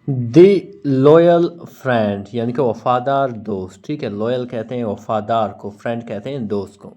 دی loyal friend یعنی کہ وفادار دوست، ٹھیک ہے، لویل کہتے ہیں وفادار کو، فرینڈ کہتے ہیں دوست کو۔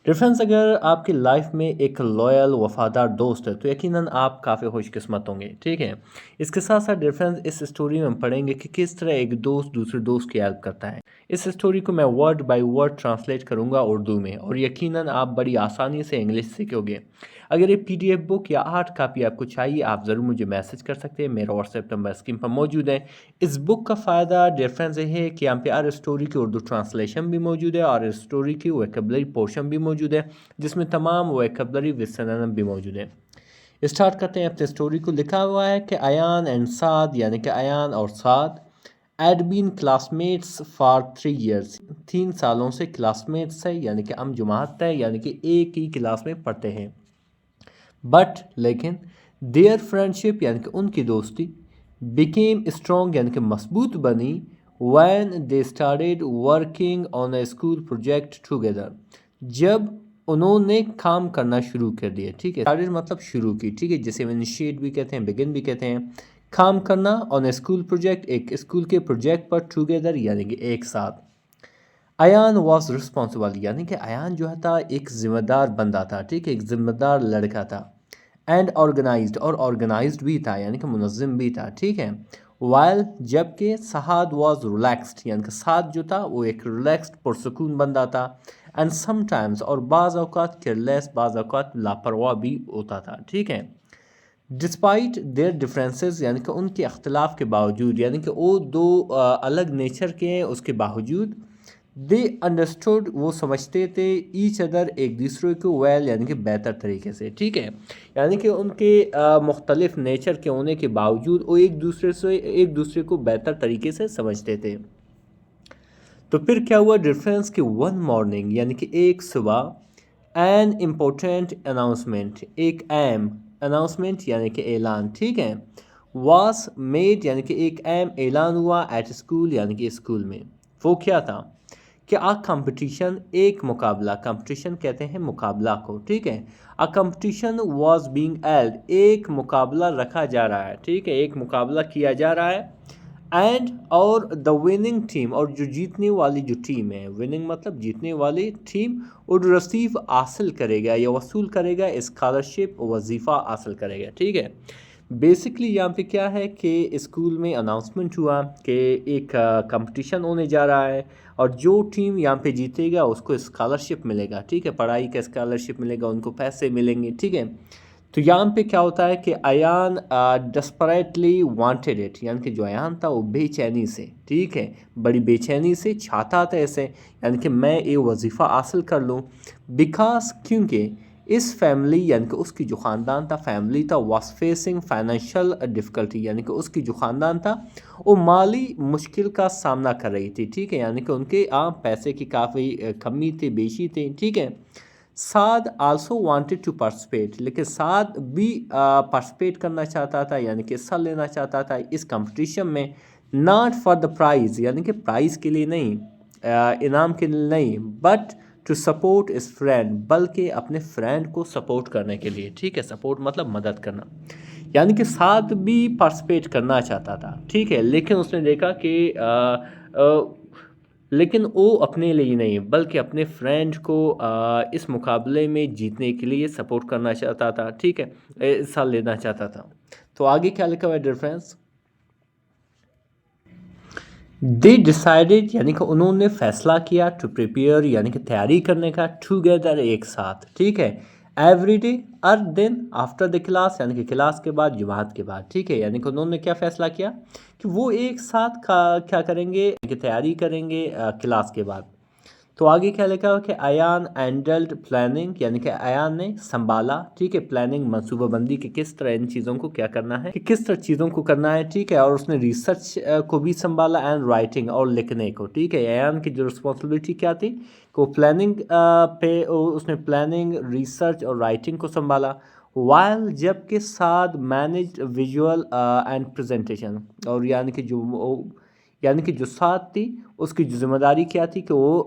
ڈفرینس، اگر آپ کی لائف میں ایک لویل وفادار دوست ہے تو یقیناً آپ کافی خوش قسمت ہوں گے، ٹھیک ہے۔ اس کے ساتھ ساتھ ڈفرینس اس اسٹوری میں ہم پڑھیں گے کہ کس طرح ایک دوست دوسرے دوست کی ہیلپ کرتا ہے۔ اس اسٹوری کو میں ورڈ بائی ورڈ ٹرانسلیٹ کروں گا اردو میں، اور یقیناً آپ بڑی آسانی سے انگلش سیکھو گے۔ اگر یہ PDF بک یا ہارڈ کاپی آپ کو چاہیے، آپ ضرور مجھے میسج کر سکتے ہیں، میرا واٹس ایپ نمبر اسکرین پر موجود ہے۔ اس بک کا فائدہ ڈفرینس یہ ہے کہ یہاں پہ ہر اسٹوری کی اردو ٹرانسلیشن بھی موجود ہے اور اسٹوری کی ویکیبلری پورشن بھی موجود ہے، جس میں تمام ویکیبلری ود سنونیم بھی موجود ہے۔ اسٹارٹ کرتے ہیں اپنے اسٹوری کو۔ لکھا ہوا ہے کہ ایان اینڈ سعد یعنی کہ ایان اور سعد had been classmates for 3 years، 3 سالوں سے کلاس میٹس ہے، یعنی کہ ہم جماعت ہے، یعنی کہ ایک ہی کلاس میں پڑھتے ہیں۔ بٹ لیکن دیئر فرینڈشپ یعنی کہ ان کی دوستی became strong یعنی کہ مضبوط بنی when they started working on a school project together، جب انہوں نے کام کرنا شروع کر دیا، ٹھیک ہے۔ started مطلب شروع کی، ٹھیک ہے، جسے initiate بھی کہتے ہیں، begin بھی کہتے ہیں۔ کام کرنا on a school project، ایک اسکول کے پروجیکٹ پر، together یعنی کہ ایک ساتھ۔ ایان واز رسپانسبل یعنی کہ ایان جو تھا ایک ذمہ دار بندہ تھا، ٹھیک ہے، ایک ذمہ دار لڑکا تھا۔ اینڈ آرگنائزڈ اور آرگنائزڈ بھی تھا، یعنی کہ منظم بھی تھا، ٹھیک ہے۔ وائل جبکہ سعد واز ریلیکسڈ یعنی کہ سعد جو تھا وہ ایک ریلیکسڈ پرسکون بندہ تھا۔ اینڈ سم ٹائمز اور بعض اوقات کیئرلیس، بعض اوقات لاپرواہ بھی ہوتا تھا، ٹھیک ہے۔ ڈسپائٹ دیئر ڈفرینسز یعنی کہ ان کے اختلاف کے باوجود، یعنی کہ وہ دو الگ نیچر کے ہیں، اس کے باوجود دے انڈرسٹوڈ وہ سمجھتے تھے ایچ ادر ایک دوسرے کو ویل یعنی کہ بہتر طریقے سے، ٹھیک ہے۔ یعنی کہ ان کے مختلف نیچر کے ہونے کے باوجود وہ ایک دوسرے کو بہتر طریقے سے سمجھتے تھے۔ تو پھر کیا ہوا ڈفرینس کہ ون مارننگ یعنی کہ ایک صبح این امپورٹنٹ اناؤنسمنٹ، ایک اہم اناؤنسمنٹ یعنی کہ اعلان، ٹھیک ہے، واز میڈ یعنی کہ ایک اہم اعلان ہوا ایٹ اسکول یعنی کہ اسکول میں۔ وہ کیا تھا کہ آ کمپٹیشن ایک مقابلہ، کمپٹیشن کہتے ہیں مقابلہ کو، ٹھیک ہے۔ آ کمپٹیشن واز بینگ ہیلڈ، ایک مقابلہ رکھا جا رہا ہے، ٹھیک ہے، ایک مقابلہ کیا جا رہا ہے۔ اینڈ اور دا وننگ ٹیم اور جو جیتنے والی جو ٹیم ہے، وننگ مطلب جیتنے والی ٹیم، اور ریسیو حاصل کرے گا یا وصول کرے گا اسکالرشپ، وظیفہ حاصل کرے گا، ٹھیک ہے۔ بیسکلی یہاں پہ کیا ہے کہ اسکول میں اناؤنسمنٹ ہوا کہ ایک کمپٹیشن ہونے جا رہا ہے، اور جو ٹیم یہاں پہ جیتے گا اس کو اسکالرشپ ملے گا، ٹھیک ہے، پڑھائی کا اسکالرشپ ملے گا، ان کو پیسے ملیں گے، ٹھیک ہے۔ تو یہاں پہ کیا ہوتا ہے کہ ایان ڈسپریٹلی وانٹیڈ اٹ یعنی کہ جو ایان تھا وہ بے چینی سے، ٹھیک ہے، بڑی بے چینی سے چاہتا تھا ایسے، یعنی کہ میں یہ وظیفہ حاصل کر لوں، بیکاز کیونکہ اس فیملی یعنی کہ اس کی جو خاندان تھا، فیملی تھا، واز فیسنگ فائنینشیل ڈفیکلٹی یعنی کہ اس کی جو خاندان تھا وہ مالی مشکل کا سامنا کر رہی تھی، ٹھیک ہے، یعنی کہ ان کے پیسے کی کافی کمی تھی، بیشی تھی، ٹھیک ہے۔ سعد آلسو وانٹیڈ ٹو پارٹیسپیٹ، لیکن سعد بھی پارٹیسپیٹ کرنا چاہتا تھا یعنی کہ حصہ لینا چاہتا تھا اس کمپٹیشن میں، ناٹ فار دا پرائز یعنی کہ پرائز کے لیے نہیں، انعام کے لیے نہیں، بٹ ٹو سپورٹ اس فرینڈ بلکہ اپنے فرینڈ کو سپورٹ کرنے کے لیے، ٹھیک ہے، سپورٹ مطلب مدد کرنا، یعنی کہ سعد بھی پارٹیسپیٹ کرنا چاہتا تھا، ٹھیک ہے، لیکن اس نے دیکھا کہ لیکن وہ اپنے لیے نہیں بلکہ اپنے فرینڈ کو اس مقابلے میں جیتنے کے لیے سپورٹ کرنا چاہتا تھا، ٹھیک ہے، حصہ لینا چاہتا تھا۔ تو آگے کیا لکھا ہوا ہے ڈفرینس، دے ڈیسائیڈڈ یعنی کہ انہوں نے فیصلہ کیا، ٹو پریپیئر یعنی کہ تیاری کرنے کا، ٹوگیدر ایک ساتھ، ٹھیک ہے، ایوری ڈے ہر دن، آفٹر دا کلاس یعنی کہ کلاس کے بعد، جماعت کے بعد، ٹھیک ہے، یعنی کہ انہوں نے کیا فیصلہ کیا کہ وہ ایک ساتھ کیا کریں گے کہ تیاری کریں گے کلاس کے بعد۔ تو آگے کیا لکھا ہوا کہ ایان ہینڈلڈ پلاننگ یعنی کہ ایان نے سنبھالا، ٹھیک ہے، پلاننگ منصوبہ بندی کہ کس طرح ان چیزوں کو کیا کرنا ہے، کہ کس طرح چیزوں کو کرنا ہے، ٹھیک ہے، اور اس نے ریسرچ کو بھی سنبھالا، اینڈ رائٹنگ اور لکھنے کو، ٹھیک ہے۔ ایان کی جو رسپانسبلٹی کیا تھی کہ وہ پلاننگ پہ اس نے پلاننگ، ریسرچ اور رائٹنگ کو سنبھالا، وائل جبکہ سعد مینجڈ ویژول اینڈ پریزنٹیشن، اور یعنی کہ جو ساتھ تھی اس کی جو ذمہ داری کیا تھی کہ وہ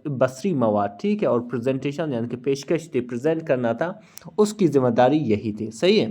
بصری مواد، ٹھیک ہے، اور پریزنٹیشن یعنی کہ پیشکش تھی، پریزنٹ کرنا تھا، اس کی ذمہ داری یہی تھی، صحیح ہے۔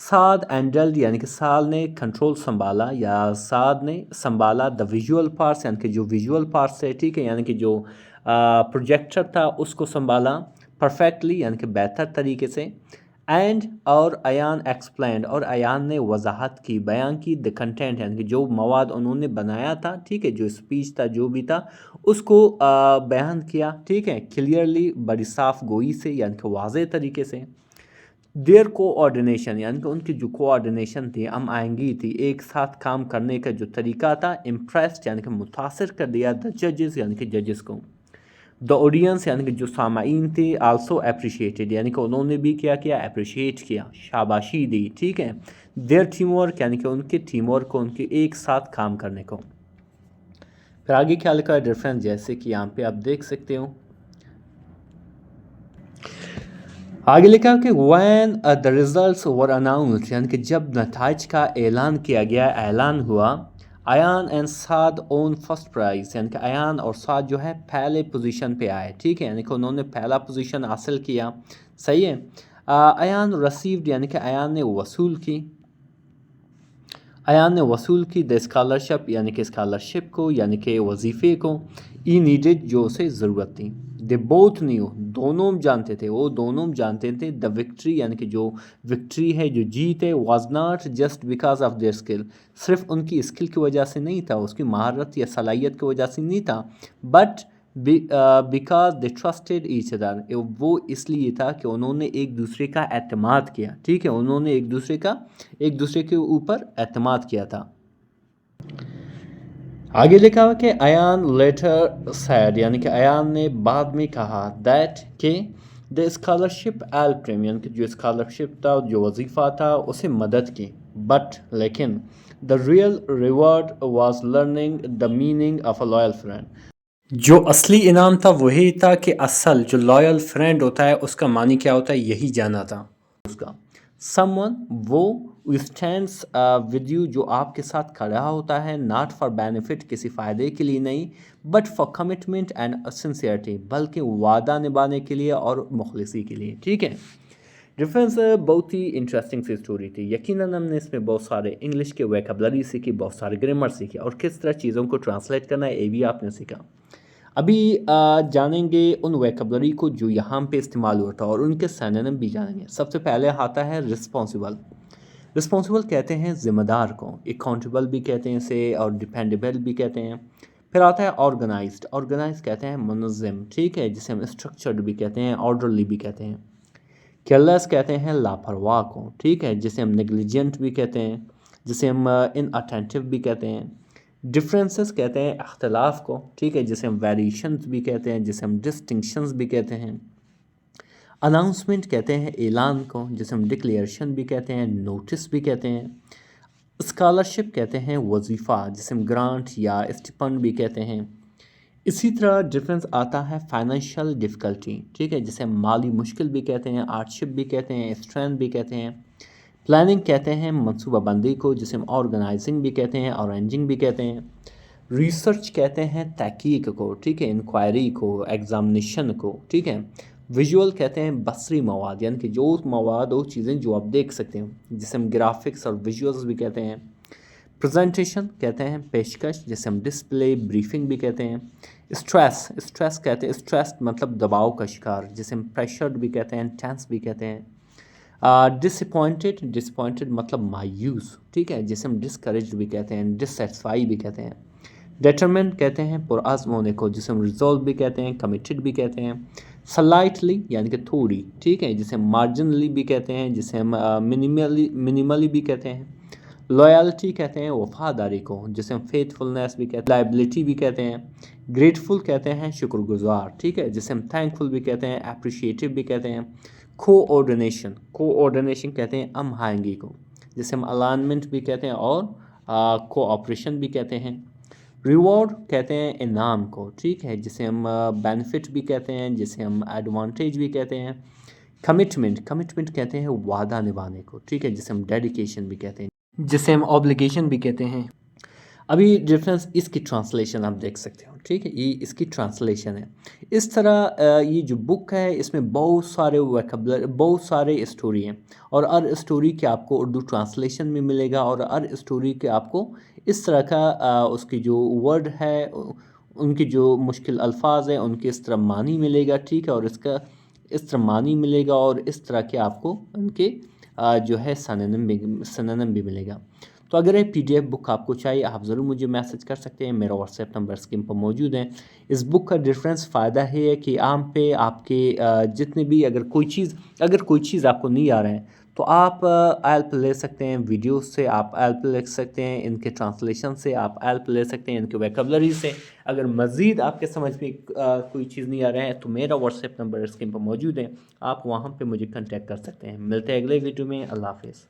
سعد اینڈلڈ یعنی کہ سال نے کنٹرول سنبھالا یا سعد نے سنبھالا دا ویژول پارٹس یعنی کہ جو ویژول پارٹس ہے، ٹھیک ہے، یعنی کہ جو پروجیکٹر تھا اس کو سنبھالا پرفیکٹلی یعنی کہ بہتر طریقے سے. اینڈ اور ایان ایکسپلینڈ اور ایان نے وضاحت کی، بیان کی دا کنٹینٹ یعنی کہ جو مواد انہوں نے بنایا تھا، ٹھیک ہے، جو اسپیچ تھا جو بھی تھا اس کو بیان کیا، ٹھیک ہے، کلیئرلی بڑی صاف گوئی سے یعنی کہ واضح طریقے سے. دیر کوآرڈینیشن یعنی کہ ان کی جو کوآرڈینیشن تھی، ہم آہنگی تھی، ایک ساتھ کام کرنے کا جو طریقہ تھا، امپریسڈ یعنی کہ متاثر کر دیا دا ججز یعنی کہ ججز کو. دا آڈینس یعنی کہ جو سامعین تھے، آلسو اپریشیٹڈ یعنی کہ انہوں نے بھی کیا اپریشیٹ کیا، شاباشی دی، ٹھیک ہے. دیر ٹیم ورک یعنی کہ ان کے ٹیم ورک کو، ان کے ایک ساتھ کام کرنے کو. پھر آگے کیا لکھا ہے ڈفرینس، جیسے کہ یہاں پہ آپ دیکھ سکتے ہو. آگے لکھا کہ when the results were announced یعنی کہ جب نتائج کا اعلان کیا گیا، اعلان ہوا. Ayaan and Saad won first prize یعنی کہ ایان اور سعد جو ہے پہلے پوزیشن پہ آئے، ٹھیک ہے، یعنی کہ انہوں نے پہلا پوزیشن حاصل کیا، صحیح ہے. ایان ریسیوڈ یعنی کہ ایان نے وصول کی، ایان نے وصول کی دا اسکالرشپ یعنی کہ اسکالرشپ کو یعنی کہ وظیفے کو. ای نیڈڈ جو اسے ضرورت تھی. دے بوتھ نیو دونوں جانتے تھے، وہ دونوں جانتے تھے. دا وکٹری یعنی کہ جو وکٹری ہے، جو جیت ہے، was not just because of their skill صرف ان کی اسکل کی وجہ سے نہیں تھا، اس کی مہارت یا صلاحیت کی وجہ سے نہیں تھا، but because they trusted each other وہ اس لیے تھا کہ انہوں نے ایک دوسرے کا اعتماد کیا، ٹھیک ہے، انہوں نے ایک دوسرے کے اوپر اعتماد کیا تھا. آگے لکھا ہوا کہ ایان لیٹر سیڈ یعنی کہ ایان نے بعد میں کہا دیٹ کہ دا اسکالرشپ ایلپریم یعنی کہ جو اسکالرشپ تھا، جو وظیفہ تھا، اسے مدد کی. بٹ لیکن the real reward was learning the meaning of a loyal friend جو اصلی انعام تھا وہی تھا کہ اصل جو لائل فرینڈ ہوتا ہے اس کا معنی کیا ہوتا ہے، یہی جانا تھا اس کا. سم ون وہ اسٹینڈس ود یو جو آپ کے ساتھ کھڑا ہوتا ہے، ناٹ فار بینیفٹ کسی فائدے کے لیے نہیں، but for commitment and sincerity بلکہ وعدہ نبھانے کے لیے اور مخلصی کے لیے، ٹھیک ہے. ڈفرینس بہت ہی انٹرسٹنگ سی اسٹوری تھی. یقیناً ہم نے اس میں بہت سارے انگلش کے ویکیبلری سیکھی، بہت سارے گرامر سیکھے اور کس طرح چیزوں کو ٹرانسلیٹ کرنا ہے یہ بھی آپ نے سیکھا. ابھی جانیں گے ان ویکیبلری کو جو یہاں پہ استعمال ہوتا ہے اور ان کے سینونیم بھی جانیں گے. سب سے پہلے آتا ہے رسپانسیبل. رسپانسیبل کہتے ہیں ذمہ دار کو، اکاؤنٹیبل بھی کہتے ہیں اسے، اور ڈیپینڈیبل بھی کہتے ہیں. پھر آتا ہے آرگنائزڈ. آرگنائز کہتے ہیں منظم، ٹھیک ہے، جسے ہم اسٹرکچرڈ بھی کہتے ہیں، آرڈرلی بھی کہتے ہیں. کیئرلیس کہتے ہیں لاپرواہ کو، ٹھیک ہے، جسے ہم نیگلیجنٹ بھی کہتے ہیں، جسے ہم ان اٹینٹیو بھی کہتے ہیں. ڈفرینسز کہتے ہیں اختلاف کو، ٹھیک ہے، جسے ہم ویریشنز بھی کہتے ہیں، جسے ہم ڈسٹنکشنز بھی کہتے ہیں. اناؤنسمنٹ کہتے ہیں اعلان کو، جسے ہم ڈکلیریشن بھی کہتے ہیں، نوٹس بھی کہتے ہیں. اسکالرشپ کہتے ہیں وظیفہ، جسے ہم گرانٹ یا اسٹیپنڈ بھی کہتے ہیں. اسی طرح ڈفرینس آتا ہے فائنینشیل ڈفیکلٹی، ٹھیک ہے، جسے ہم مالی مشکل بھی کہتے ہیں، ہارڈشپ بھی کہتے ہیں، اسٹرین بھی کہتے ہیں. پلاننگ کہتے ہیں منصوبہ بندی کو، جسے ہم آرگنائزنگ بھی کہتے ہیں، ارینجنگ بھی کہتے ہیں. ریسرچ کہتے ہیں تحقیق کو، ٹھیک ہے، انکوائری کو، ایگزامنیشن کو، ٹھیک ہے. ویژول کہتے ہیں بصری مواد یعنی کہ جو مواد وہ چیزیں جو آپ دیکھ سکتے ہیں، جسے ہم گرافکس اور ویژولز بھی کہتے ہیں. پریزنٹیشن کہتے ہیں پیشکش، جسے ہم ڈسپلے بریفنگ بھی کہتے ہیں. اسٹریس کہتے ہیں اسٹریس مطلب دباؤ کا شکار، جسے ہم پریشرڈ بھی کہتے ہیں، ٹینس بھی کہتے ہیں. ڈسپوائنٹڈ مطلب مایوس، ٹھیک ہے، جسے ہم ڈسکریجڈ بھی کہتے ہیں، ڈسسیٹسفائی بھی کہتے ہیں. ڈیٹرمنٹ کہتے ہیں پرعزم ہونے کو، جسے ہم ریزولو بھی کہتے ہیں، کمیٹڈ بھی کہتے ہیں. سلائٹلی یعنی کہ تھوڑی، ٹھیک ہے، جسے ہم مارجنلی بھی کہتے ہیں، جسے ہم منیملی بھی کہتے ہیں. لویلٹی کہتے ہیں وفاداری کو، جسے ہم فیتھفلنس بھی کہتے ہیں، لائبلٹی بھی کہتے ہیں. گریٹفل کہتے ہیں شکر گزار، ٹھیک ہے، جسے ہم تھینکفل بھی کہتے ہیں، اپریشیٹو بھی کہتے ہیں. کوآرڈینیشن کہتے ہیں ہم آہنگی کو، جسے ہم الائنمنٹ بھی کہتے ہیں اور کوآپریشن بھی کہتے ہیں. ریوارڈ کہتے ہیں انعام کو، ٹھیک ہے، جسے ہم بینیفٹ بھی کہتے ہیں، جسے ہم ایڈوانٹیج بھی کہتے ہیں. کمٹمنٹ کہتے ہیں وعدہ نبھانے کو، ٹھیک ہے، جسے ہم ڈیڈیکیشن بھی کہتے ہیں، جسے ہم آبلیگیشن بھی کہتے ہیں. ابھی ڈفرینس اس کی ٹرانسلیشن آپ دیکھ سکتے ہو، ٹھیک ہے، یہ اس کی ٹرانسلیشن ہے۔ اس طرح یہ جو بک ہے اس میں بہت سارے ویکیبلر، بہت سارے اسٹوری ہیں، اور ہر اسٹوری کے آپ کو اردو ٹرانسلیشن میں ملے گا، اور ہر اسٹوری کے آپ کو اس طرح کا اس کی جو ورڈ ہے، ان کی جو مشکل الفاظ ہیں ان کے اس طرح معنی ملے گا، ٹھیک ہے، اور اس کا اس طرح معنی ملے گا، اور اس طرح کے آپ کو ان کے جو ہے سنونم بھی ملے گا۔ تو اگر یہ پی ڈی ایف بک آپ کو چاہیے، آپ ضرور مجھے میسج کر سکتے ہیں، میرا واٹس ایپ نمبر اسکرین پر موجود ہے۔ اس بک کا ڈفرینس فائدہ یہ ہے کہ عام پہ آپ کے جتنے بھی اگر کوئی چیز آپ کو نہیں آ رہا ہے تو آپ ہیلپ لے سکتے ہیں، ویڈیوز سے آپ ہیلپ لے سکتے ہیں، ان کے ٹرانسلیشن سے آپ ہیلپ لے سکتے ہیں، ان کے ویکیبلری سے۔ اگر مزید آپ کے سمجھ میں کوئی چیز نہیں آ رہا ہے تو میرا واٹس ایپ نمبر اسکرین پر موجود ہے، آپ وہاں پہ مجھے کنٹیکٹ کر سکتے ہیں۔ ملتے ہیں اگلے ویڈیو میں، اللہ حافظ۔